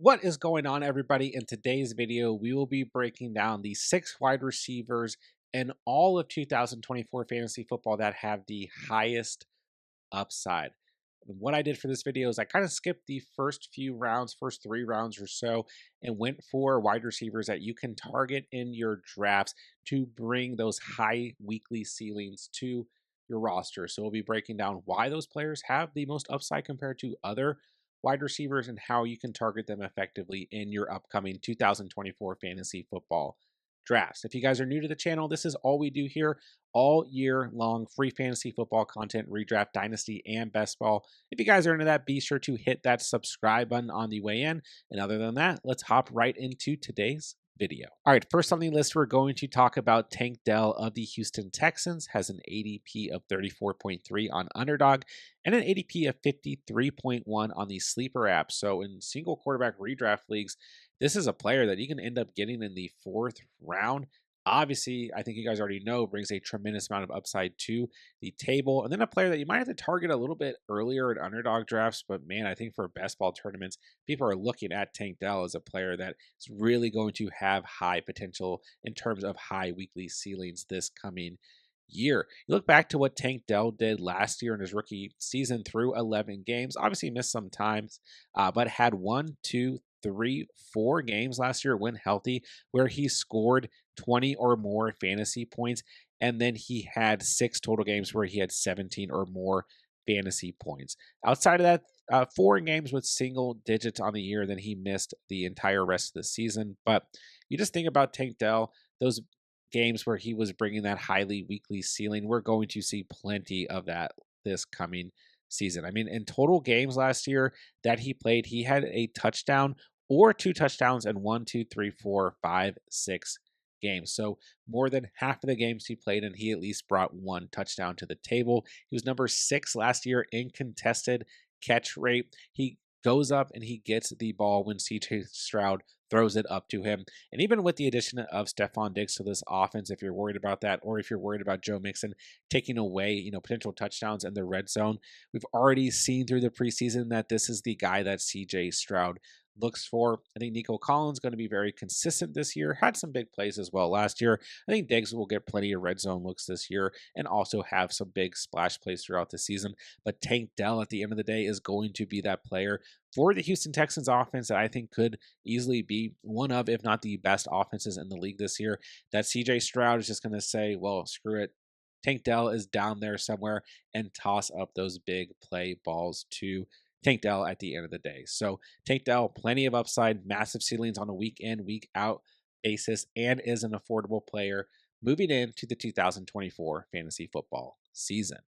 What is going on, everybody? In today's video, we will be breaking down the 6 wide receivers in all of 2024 fantasy football that have the highest upside. And what I did for this video is I kind of skipped the first few rounds, first 3 rounds or so, and went for wide receivers that you can target in your drafts to bring those high weekly ceilings to your roster. So we'll be breaking down why those players have the most upside compared to other wide receivers and how you can target them effectively in your upcoming 2024 fantasy football drafts. If you guys are new to the channel, this is all we do here all year long: free fantasy football content, redraft, dynasty, and best ball. If you guys are into that, be sure to hit that subscribe button on the way in. And other than that, let's hop right into today's video. All right, first on the list, we're going to talk about Tank Dell of the Houston Texans. Has an ADP of 34.3 on Underdog and an ADP of 53.1 on the Sleeper app. So in single quarterback redraft leagues, this is a player that you can end up getting in the 4th round. Obviously, I think you guys already know, brings a tremendous amount of upside to the table. And then a player that you might have to target a little bit earlier in underdog drafts. But man, I think for best ball tournaments, people are looking at Tank Dell as a player that is really going to have high potential in terms of high weekly ceilings this coming year. You look back to what Tank Dell did last year in his rookie season through 11 games. Obviously, missed some times, but had 1, 2, 3, 4 games last year when healthy where he scored 20 or more fantasy points. And then he had 6 total games where he had 17 or more fantasy points. Outside of that, 4 games with single digits on the year, then he missed the entire rest of the season. But you just think about Tank Dell, those games where he was bringing that highly weekly ceiling, we're going to see plenty of that this coming season. I mean, in total games last year that he played, he had a touchdown or 2 touchdowns in 1, 2, 3, 4, 5, 6 games. So more than half of the games he played in, he at least brought 1 touchdown to the table. He was number 6 last year in contested catch rate. He goes up and he gets the ball when CJ Stroud throws it up to him. And even with the addition of Stephon Diggs to this offense, if you're worried about that, or if you're worried about Joe Mixon taking away, potential touchdowns in the red zone, we've already seen through the preseason that this is the guy that CJ Stroud looks for. I think Nico Collins going to be very consistent this year. Had some big plays as well last year. I think Diggs will get plenty of red zone looks this year and also have some big splash plays throughout the season. But Tank Dell at the end of the day is going to be that player for the Houston Texans offense that I think could easily be one of, if not the best offenses in the league this year. That CJ Stroud is just going to say, well, screw it. Tank Dell is down there somewhere and toss up those big play balls to Tank Dell at the end of the day. So Tank Dell, plenty of upside, massive ceilings on a week in, week out basis, and is an affordable player moving into the 2024 fantasy football season.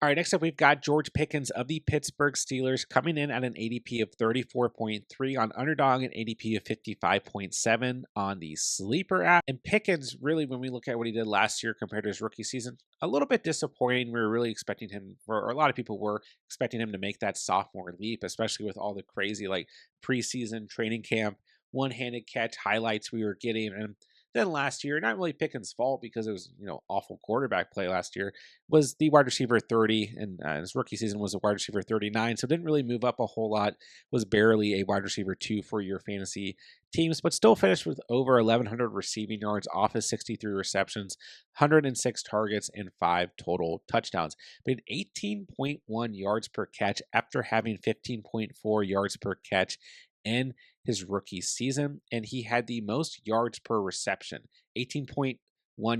All right, next up, we've got George Pickens of the Pittsburgh Steelers coming in at an ADP of 34.3 on Underdog, an ADP of 55.7 on the Sleeper app. And Pickens, really, when we look at what he did last year compared to his rookie season, a little bit disappointing. We were really expecting him, or a lot of people were expecting him to make that sophomore leap, especially with all the crazy preseason training camp, one-handed catch highlights we were getting. And then last year, not really Pickens' fault because it was, awful quarterback play last year, was the wide receiver 30, and his rookie season was a wide receiver 39, so didn't really move up a whole lot, was barely a wide receiver 2 for your fantasy teams, but still finished with over 1,100 receiving yards off his 63 receptions, 106 targets, and 5 total touchdowns. But at 18.1 yards per catch after having 15.4 yards per catch in his rookie season, and he had the most yards per reception. 18.1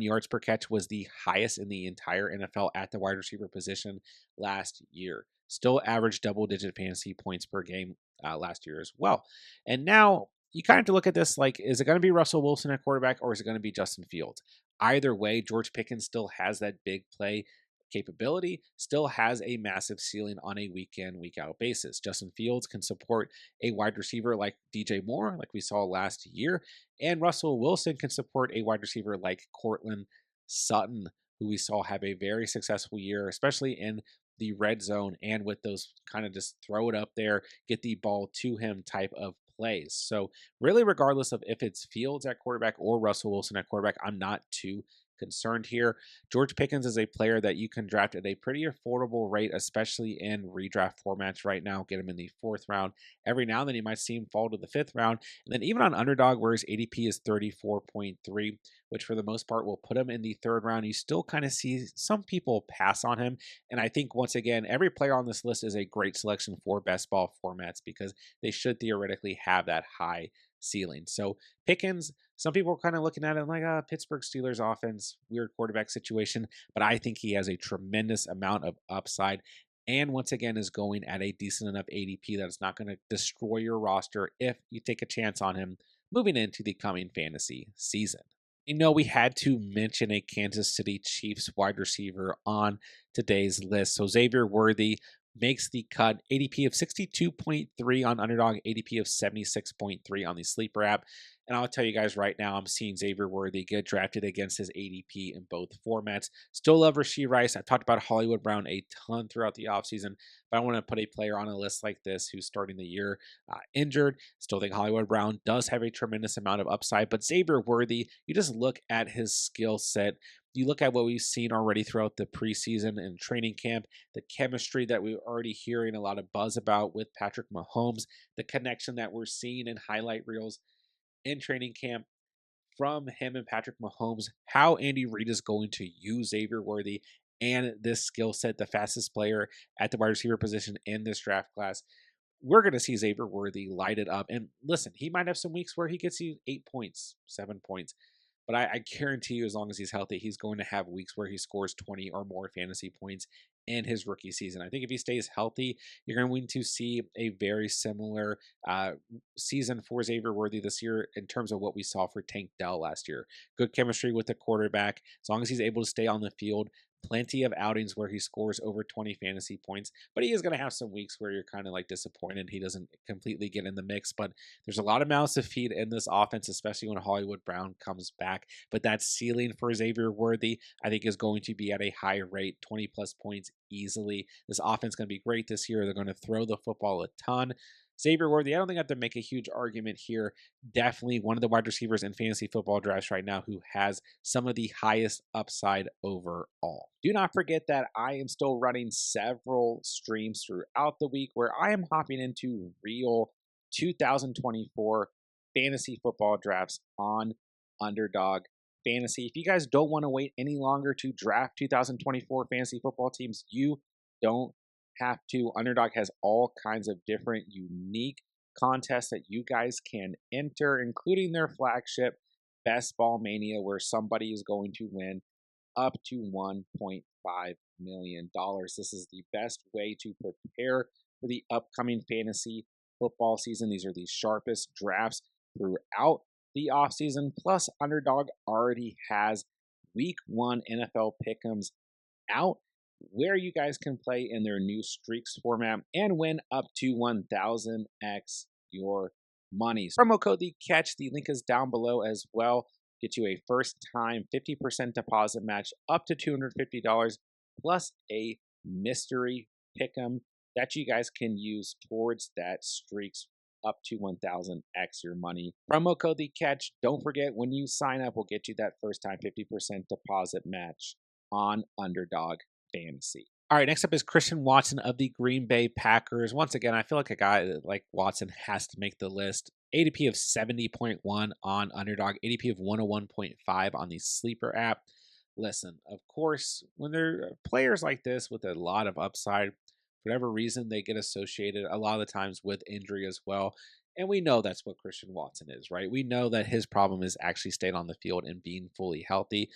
yards per catch was the highest in the entire NFL at the wide receiver position last year. Still averaged double-digit fantasy points per game last year as well. And now you kind of have to look at this like, is it going to be Russell Wilson at quarterback or is it going to be Justin Fields? Either way, George Pickens still has that big play capability, still has a massive ceiling on a week in, week out basis. Justin Fields can support a wide receiver like DJ Moore, like we saw last year, and Russell Wilson can support a wide receiver like Cortland Sutton, who we saw have a very successful year, especially in the red zone and with those kind of just throw it up there, get the ball to him type of plays. So really, regardless of if it's Fields at quarterback or Russell Wilson at quarterback, I'm not too concerned here. George Pickens is a player that you can draft at a pretty affordable rate, especially in redraft formats right now. Get him in the fourth round. Every now and then you might see him fall to the fifth round. And then even on Underdog, where his ADP is 34.3, which for the most part will put him in the third round, you still kind of see some people pass on him. And I think, once again, every player on this list is a great selection for best ball formats because they should theoretically have that high ceiling. So Pickens, some people are kind of looking at it like, Pittsburgh Steelers offense, weird quarterback situation, but I think he has a tremendous amount of upside. And once again, is going at a decent enough ADP that it's not going to destroy your roster if you take a chance on him moving into the coming fantasy season. We had to mention a Kansas City Chiefs wide receiver on today's list. So Xavier Worthy makes the cut. ADP of 62.3 on Underdog, ADP of 76.3 on the Sleeper app. And I'll tell you guys right now, I'm seeing Xavier Worthy get drafted against his ADP in both formats. Still love Rashee Rice. I've talked about Hollywood Brown a ton throughout the offseason, but I want to put a player on a list like this who's starting the year injured. Still think Hollywood Brown does have a tremendous amount of upside, but Xavier Worthy, you just look at his skill set. You look at what we've seen already throughout the preseason and training camp, the chemistry that we're already hearing a lot of buzz about with Patrick Mahomes, the connection that we're seeing in highlight reels in training camp from him and Patrick Mahomes, how Andy Reid is going to use Xavier Worthy and this skill set, the fastest player at the wide receiver position in this draft class. We're going to see Xavier Worthy light it up. And listen, he might have some weeks where he gets you 8 points, 7 points. But I guarantee you, as long as he's healthy, he's going to have weeks where he scores 20 or more fantasy points in his rookie season. I think if he stays healthy, you're going to see a very similar season for Xavier Worthy this year in terms of what we saw for Tank Dell last year. Good chemistry with the quarterback. As long as he's able to stay on the field, plenty of outings where he scores over 20 fantasy points, but he is going to have some weeks where you're kind of like disappointed he doesn't completely get in the mix. But there's a lot of mouths to feed in this offense, especially when Hollywood Brown comes back. But that ceiling for Xavier Worthy, I think, is going to be at a high rate, 20 plus points easily. This offense is going to be great this year. They're going to throw the football a ton. Xavier Worthy, I don't think I have to make a huge argument here. Definitely one of the wide receivers in fantasy football drafts right now who has some of the highest upside overall. Do not forget that I am still running several streams throughout the week where I am hopping into real 2024 fantasy football drafts on Underdog Fantasy. If you guys don't want to wait any longer to draft 2024 fantasy football teams, you don't have to. Underdog has all kinds of different unique contests that you guys can enter, including their flagship Best Ball Mania, where somebody is going to win up to $1.5 million. This is the best way to prepare for the upcoming fantasy football season. These are the sharpest drafts throughout the offseason. Plus, Underdog already has week one NFL pick'ems out where you guys can play in their new streaks format and win up to 1000x your money. Promo code the catch, the link is down below as well. Get you a first time 50% deposit match up to $250 plus a mystery pick'em that you guys can use towards that streaks up to 1000x your money. Promo code the catch. Don't forget, when you sign up, we'll get you that first time 50% deposit match on Underdog Fantasy. All right, next up is Christian Watson of the Green Bay Packers. Once again, I feel like a guy like Watson has to make the list. ADP of 70.1 on Underdog, ADP of 101.5 on the Sleeper app. Listen, of course, when there are players like this with a lot of upside, for whatever reason, they get associated a lot of the times with injury as well. And we know that's what Christian Watson is, right? We know that his problem is actually staying on the field and being fully healthy.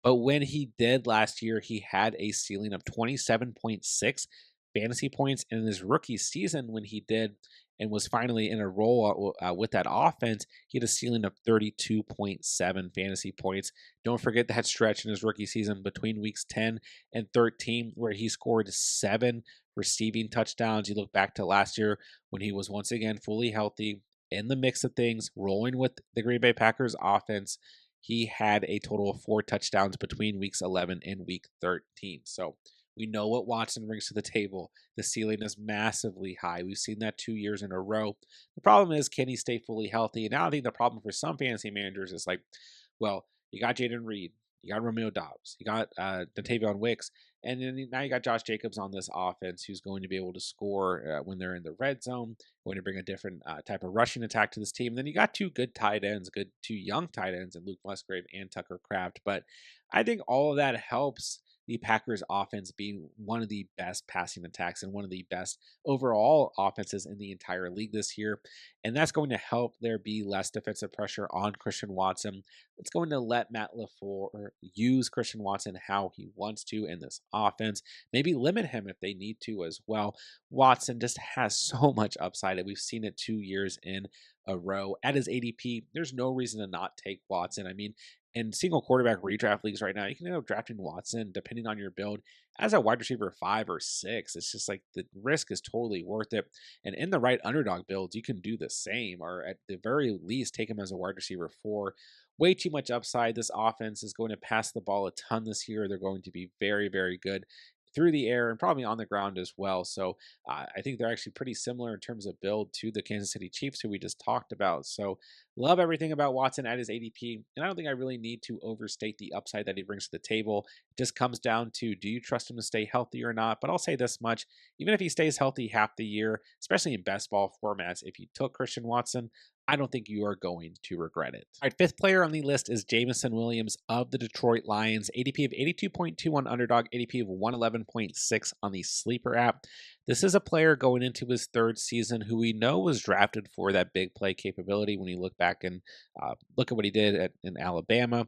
But when he did last year, he had a ceiling of 27.6 fantasy points. In his rookie season, when he did and was finally in a role with that offense, he had a ceiling of 32.7 fantasy points. Don't forget that stretch in his rookie season between weeks 10 and 13, where he scored 7 receiving touchdowns. You look back to last year when he was once again fully healthy, in the mix of things, rolling with the Green Bay Packers offense. He had a total of 4 touchdowns between weeks 11 and week 13. So we know what Watson brings to the table. The ceiling is massively high. We've seen that 2 years in a row. The problem is, can he stay fully healthy? And now I think the problem for some fantasy managers is like, well, you got Jaden Reed, You got Romeo Dobbs. You got Dontavion Wicks. And then now you got Josh Jacobs on this offense who's going to be able to score when they're in the red zone, going to bring a different type of rushing attack to this team. And then you got two good tight ends, good two young tight ends, and Luke Musgrave and Tucker Kraft. But I think all of that helps the Packers offense being one of the best passing attacks and one of the best overall offenses in the entire league this year. And that's going to help there be less defensive pressure on Christian Watson. It's going to let Matt LaFleur use Christian Watson how he wants to in this offense, maybe limit him if they need to as well. Watson just has so much upside, and we've seen it 2 years in a row. At his ADP, there's no reason to not take Watson. I mean, in single quarterback redraft leagues right now, you can end up drafting Watson, depending on your build, as a wide receiver 5 or 6. It's just like the risk is totally worth it. And in the right underdog builds, you can do the same, or at the very least, take him as a wide receiver 4. Way too much upside. This offense is going to pass the ball a ton this year. They're going to be very, very good through the air and probably on the ground as well. So I think they're actually pretty similar in terms of build to the Kansas City Chiefs, who we just talked about. So love everything about Watson at his ADP. And I don't think I really need to overstate the upside that he brings to the table. It just comes down to, do you trust him to stay healthy or not? But I'll say this much: even if he stays healthy half the year, especially in best ball formats, if you took Christian Watson, I don't think you are going to regret it. All right, fifth player on the list is Jameson Williams of the Detroit Lions. ADP of 82.2 on Underdog, ADP of 111.6 on the Sleeper app. This is a player going into his third season who we know was drafted for that big play capability. When you look back and look at what he did in Alabama,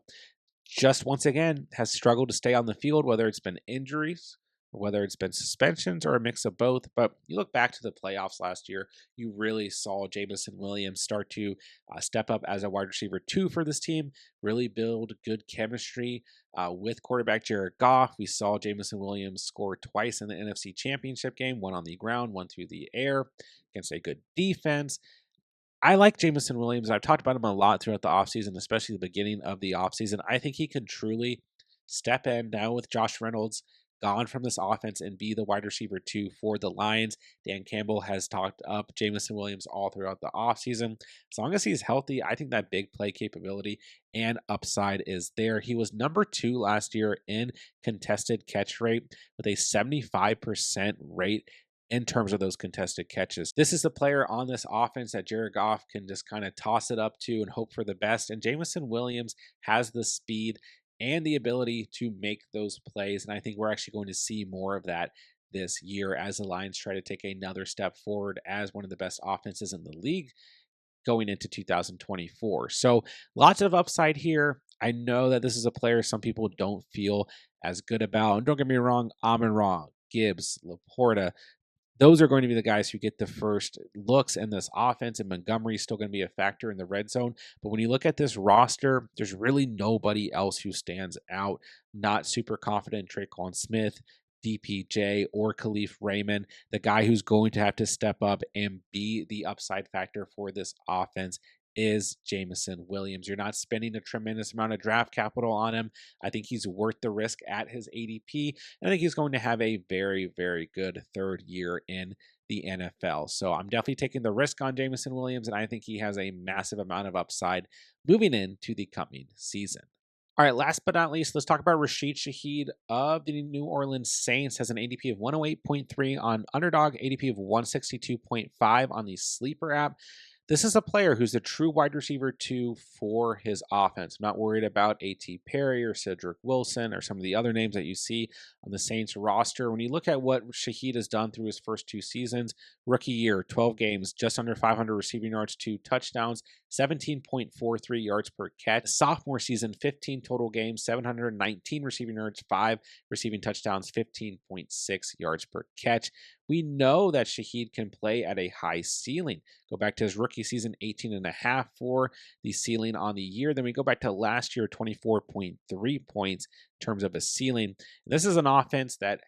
just once again has struggled to stay on the field, whether it's been injuries, or whether it's been suspensions, or a mix of both. But you look back to the playoffs last year, you really saw Jameson Williams start to step up as a wide receiver 2 for this team, really build good chemistry with quarterback Jared Goff. We saw Jameson Williams score twice in the NFC Championship game, one on the ground, one through the air, against a good defense. I like Jameson Williams. I've talked about him a lot throughout the offseason, especially the beginning of the offseason. I think he can truly step in now with Josh Reynolds gone from this offense and be the wide receiver 2 for the Lions. Dan Campbell has talked up Jameson Williams all throughout the offseason. As long as he's healthy, I think that big play capability and upside is there. He was number 2 last year in contested catch rate with a 75% rate in terms of those contested catches. This is the player on this offense that Jared Goff can just kind of toss it up to and hope for the best. And Jameson Williams has the speed and the ability to make those plays. And I think we're actually going to see more of that this year as the Lions try to take another step forward as one of the best offenses in the league going into 2024. So lots of upside here. I know that this is a player some people don't feel as good about. And don't get me wrong, Amon Ra, Gibbs, Laporta, those are going to be the guys who get the first looks in this offense, and Montgomery is still going to be a factor in the red zone. But when you look at this roster, there's really nobody else who stands out. Not super confident Traquan Smith, DPJ, or Khalif Raymond, the guy who's going to have to step up and be the upside factor for this offense is Jameson Williams. You're not spending a tremendous amount of draft capital on him. I think he's worth the risk at his ADP. And I think he's going to have a very, very good third year in the NFL. So I'm definitely taking the risk on Jameson Williams, and I think he has a massive amount of upside moving into the coming season. All right, last but not least, let's talk about Rashid Shaheed of the New Orleans Saints. Has an ADP of 108.3 on Underdog, ADP of 162.5 on the Sleeper app. This is a player who's a true wide receiver 2 for his offense. I'm not worried about A.T. Perry or Cedric Wilson or some of the other names that you see on the Saints roster. When you look at what Shaheed has done through his first 2 seasons, rookie year, 12 games, just under 500 receiving yards, 2 touchdowns, 17.43 yards per catch. Sophomore season, 15 total games, 719 receiving yards, 5 receiving touchdowns, 15.6 yards per catch. We know that Shaheed can play at a high ceiling. Go back to his rookie season, 18.5 for the ceiling on the year. Then we go back to last year, 24.3 points in terms of a ceiling. And this is an offense that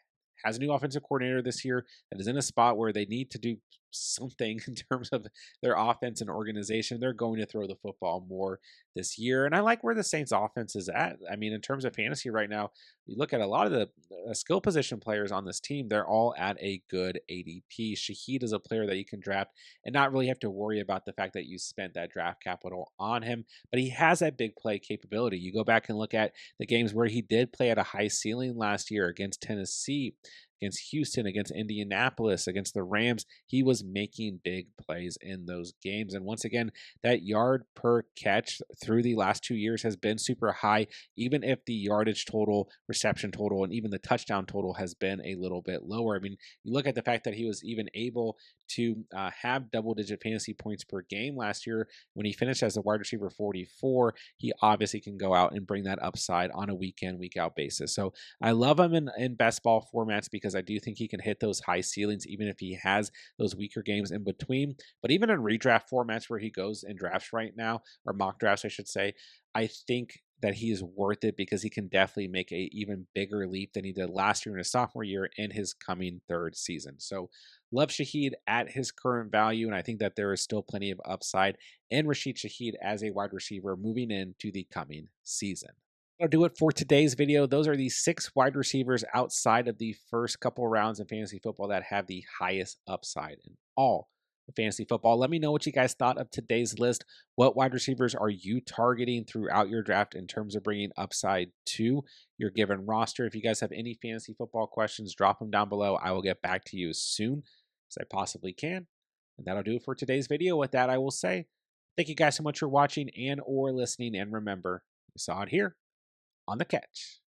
has a new offensive coordinator this year that is in a spot where they need to do something in terms of their offense and organization. They're going to throw the football more this year. And I like where the Saints offense is at. I mean, in terms of fantasy right now, you look at a lot of the skill position players on this team, they're all at a good ADP. Shaheed is a player that you can draft and not really have to worry about the fact that you spent that draft capital on him, but he has that big play capability. You go back and look at the games where he did play at a high ceiling last year against Tennessee, against Houston, against Indianapolis, against the Rams. He was making big plays in those games. And once again, that yard per catch through the last 2 years has been super high, even if the yardage total, reception total, and even the touchdown total has been a little bit lower. I mean, you look at the fact that he was even able to have double digit fantasy points per game last year when he finished as a wide receiver 44. He obviously can go out and bring that upside on a week in, week out basis. So I love him in best ball formats because I do think he can hit those high ceilings, even if he has those weaker games in between. But even in redraft formats where he goes in drafts right now, or mock drafts, I should say, I think that he is worth it because he can definitely make a even bigger leap than he did last year in his sophomore year in his coming third season. So love Shaheed at his current value, and I think that there is still plenty of upside in Rashid Shaheed as a wide receiver moving into the coming season. That'll do it for today's video. Those are the 6 wide receivers outside of the first couple rounds in fantasy football that have the highest upside in all of fantasy football. Let me know what you guys thought of today's list. What wide receivers are you targeting throughout your draft in terms of bringing upside to your given roster? If you guys have any fantasy football questions, drop them down below. I will get back to you as soon as I possibly can. And that'll do it for today's video. With that, I will say thank you guys so much for watching and or listening. And remember, you saw it here on the catch.